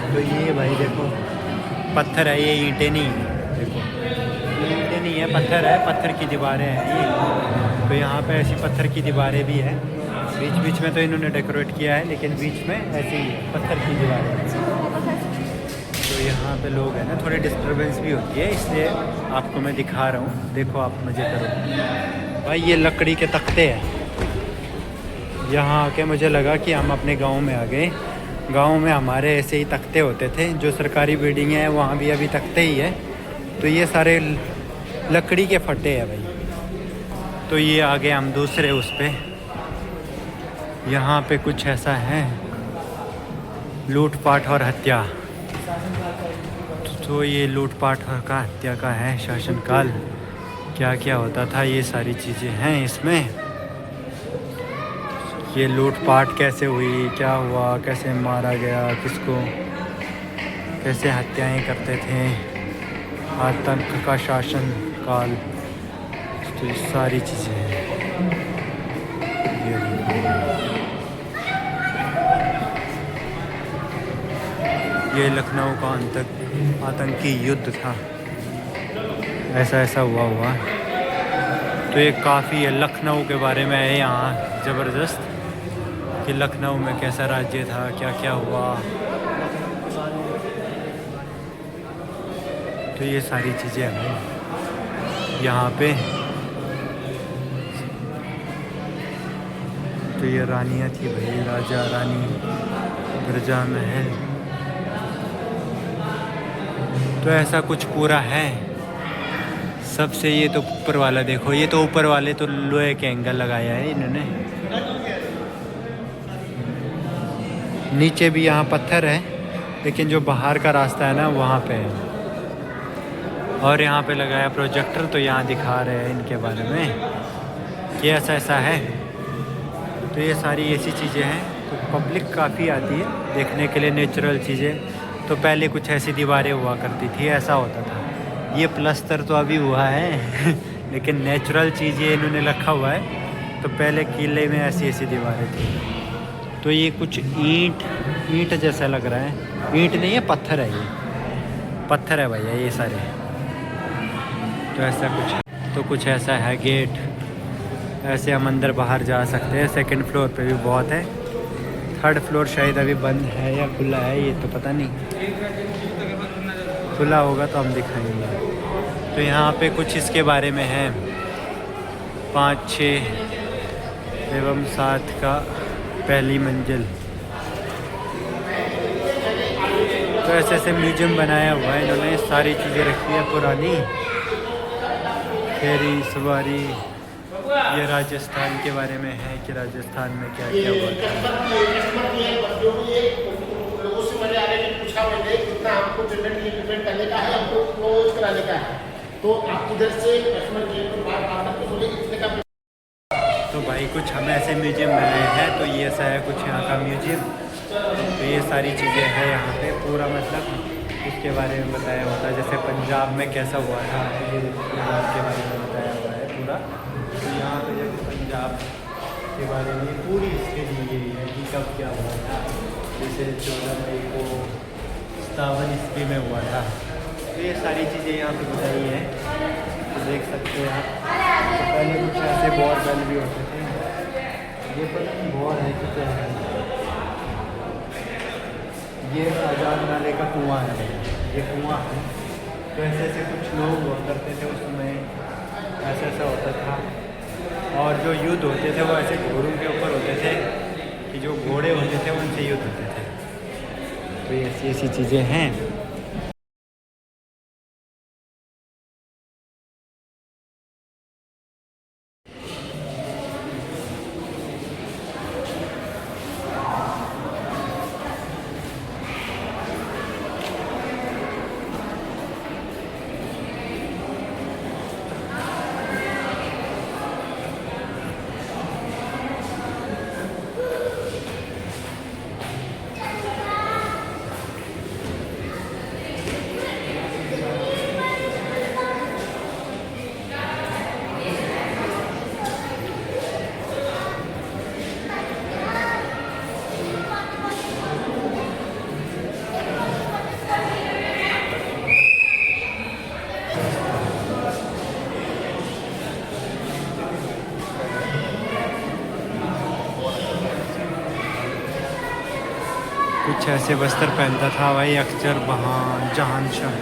तो ये भाई देखो पत्थर है, ये ईंटें नहीं है। देखो ये ईंटें नहीं है, पत्थर है, पत्थर की दीवारें हैं ये। तो यहाँ पे ऐसी पत्थर की दीवारें भी हैं। बीच बीच में तो इन्होंने डेकोरेट किया है, लेकिन बीच में ऐसे ही है, पत्थर की दीवारें हैं। तो यहाँ पे लोग हैं ना, थोड़ी डिस्टर्बेंस भी होती है, इसलिए आपको मैं दिखा रहा हूँ। देखो आप मज़े करो भाई। ये लकड़ी के तख्ते हैं। यहाँ आके मुझे लगा कि हम अपने गांव में आ गए। गांव में हमारे ऐसे ही तख्ते होते थे, जो सरकारी बिल्डिंग है वहाँ भी अभी तख्ते ही है। तो ये सारे लकड़ी के फटे हैं भाई। तो ये आगे हम दूसरे उस पर, यहाँ पे कुछ ऐसा है, लूटपाट और हत्या। तो ये लूटपाट और का हत्या का है शासनकाल, क्या क्या होता था ये सारी चीज़ें हैं इसमें। ये लूटपाट कैसे हुई, क्या हुआ, कैसे मारा गया किसको, कैसे हत्याएं करते थे, आतंक का शासन काल। तो ये सारी चीज़ें हैं। ये लखनऊ का आतंकी युद्ध था, ऐसा ऐसा हुआ। तो ये काफ़ी लखनऊ के बारे में है यहाँ ज़बरदस्त, कि लखनऊ में कैसा राज्य था, क्या क्या हुआ। तो ये सारी चीज़ें हैं यहाँ पे। तो ये रानियाँ थी भाई, राजा रानी, प्रजा महल। तो ऐसा कुछ पूरा है सबसे। ये तो ऊपर वाला देखो, ये तो ऊपर वाले तो लोहे के एंगल लगाया है इन्होंने। नीचे भी यहाँ पत्थर है, लेकिन जो बाहर का रास्ता है ना वहाँ पे है। और यहाँ पे लगाया प्रोजेक्टर, तो यहाँ दिखा रहे हैं इनके बारे में कि ऐसा ऐसा है। तो ये सारी ऐसी चीज़ें हैं। तो पब्लिक काफ़ी आती है देखने के लिए नेचुरल चीज़ें। तो पहले कुछ ऐसी दीवारें हुआ करती थी, ऐसा होता था। ये प्लस्तर तो अभी हुआ है लेकिन नेचुरल चीज़ें इन्होंने रखा हुआ है। तो पहले किले में ऐसी ऐसी दीवारें थी। तो ये कुछ ईंट जैसा लग रहा है, ईंट नहीं है, पत्थर है। ये पत्थर है भैया ये सारे। तो ऐसा कुछ, तो कुछ ऐसा है गेट। ऐसे हम अंदर बाहर जा सकते हैं। सेकंड फ्लोर पे भी बहुत है। थर्ड फ्लोर शायद अभी बंद है या खुला है, ये तो पता नहीं। खुला होगा तो हम दिखाएंगे। तो यहाँ पे कुछ इसके बारे में है, 5, 6 एवं 7 का पहली मंजिल। तो ऐसे ऐसे म्यूजियम बनाया हुआ है इन्होंने, सारी चीज़ें रखी है पुरानी। फेरी सवारी, ये राजस्थान के बारे में है कि राजस्थान में क्या क्या हुआ था। तो भाई कुछ हम ऐसे म्यूजियम बनाए हैं। तो ये ऐसा है कुछ यहाँ का म्यूजियम। तो ये सारी चीज़ें हैं यहाँ पे, पूरा मतलब इसके बारे में बताया होता है। जैसे पंजाब में कैसा हुआ था, ये पंजाब के बारे में बताया हुआ है पूरा। तो यहाँ पे जैसे पंजाब के बारे में पूरी हिस्ट्री दी गई है कि कब क्या हुआ था। जैसे 14 मई को 57 ईस्वी में हुआ था। तो ये सारी चीज़ें यहाँ पे बताई हैं, तो देख सकते हैं आप। तो पहले कुछ ऐसे बोरवेल भी होते थे। ये पता नहीं बोर है कि क्या है। ये आज़ाद नाले का कुआँ है, ये कुआँ है। तो ऐसे ऐसे कुछ लोग हुआ करते थे उस समय, ऐसा ऐसा होता था। और जो युद्ध होते थे वो ऐसे घोड़ों के ऊपर होते थे, कि जो घोड़े होते थे उनसे युद्ध होते थे। तो ये ऐसी ऐसी चीज़ें हैं। कुछ ऐसे वस्त्र पहनता था भाई अख्तर जहान शाह।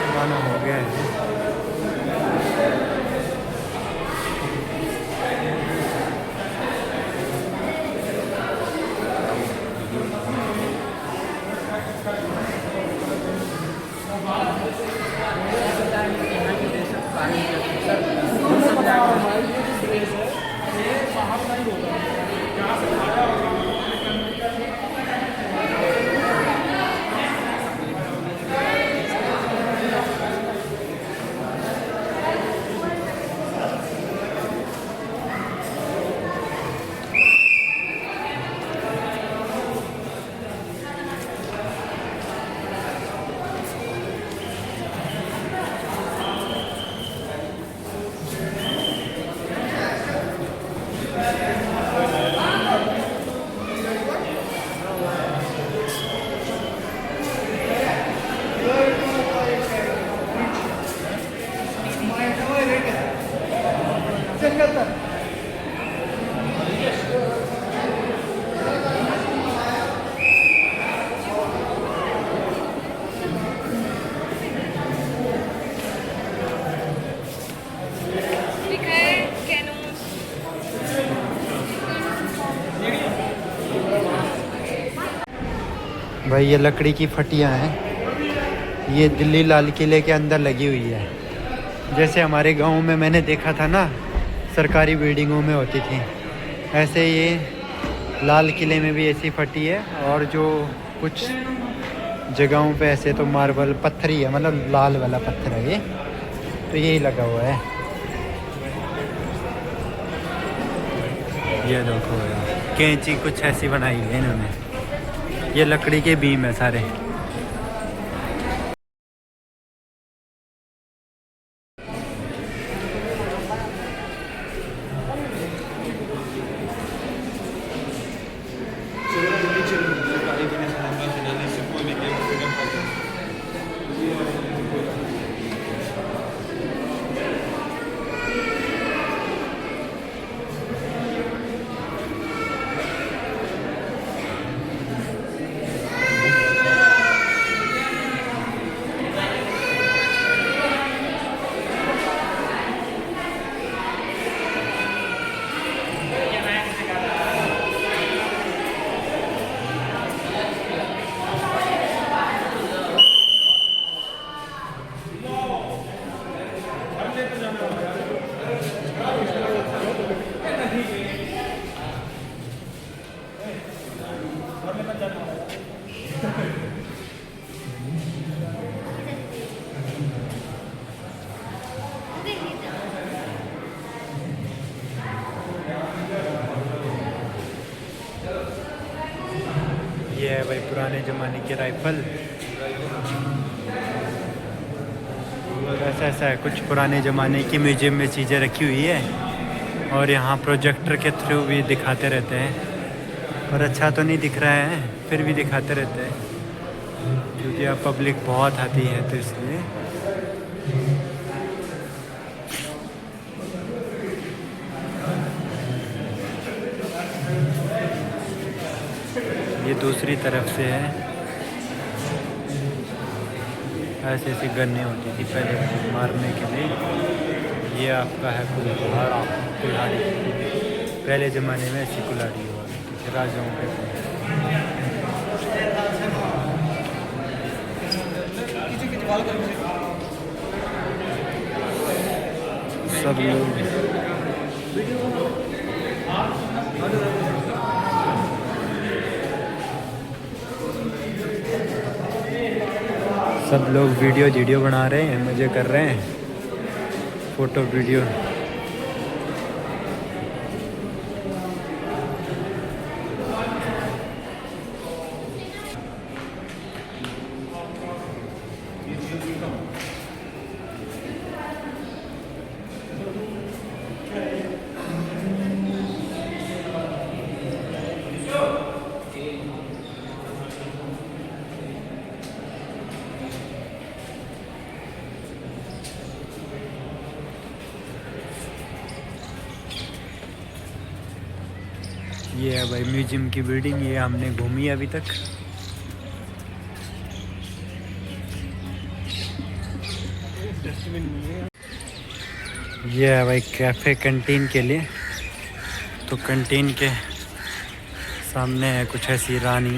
पुराना हो गया है। भाई ये लकड़ी की फटियां हैं, ये दिल्ली लाल किले के अंदर लगी हुई है। जैसे हमारे गांव में मैंने देखा था ना, सरकारी बिल्डिंगों में होती थी, ऐसे ये लाल किले में भी ऐसी फटी है। और जो कुछ जगहों पे ऐसे तो मार्बल पत्थर ही है, मतलब लाल वाला पत्थर है ये, तो यही लगा हुआ है। ये देखो यार, कैंची कुछ ऐसी बनाई है इन्होंने, ये लकड़ी के बीम है सारे। ये है भाई पुराने ज़माने की राइफल। ऐसा है, कुछ पुराने ज़माने की म्यूजियम में चीज़ें रखी हुई है और यहाँ प्रोजेक्टर के थ्रू भी दिखाते रहते हैं। पर अच्छा तो नहीं दिख रहा है, फिर भी दिखाते रहते हैं क्योंकि अब पब्लिक बहुत आती है, तो इसलिए। ये दूसरी तरफ से है, ऐसी ऐसी गन्ने होती थी पहले मारने के लिए। ये आपका है कुल्हाड़ी, पहले ज़माने में ऐसी कुल्हाड़ी हुआ करती थी राजाओं के। सब लोग वीडियो बना रहे हैं, मज़े कर रहे हैं, फ़ोटो वीडियो। ये है भाई म्यूजियम की बिल्डिंग, ये हमने घूमी अभी तक। ये है भाई कैफ़े कैंटीन के लिए। तो कैंटीन के सामने है कुछ ऐसी रानी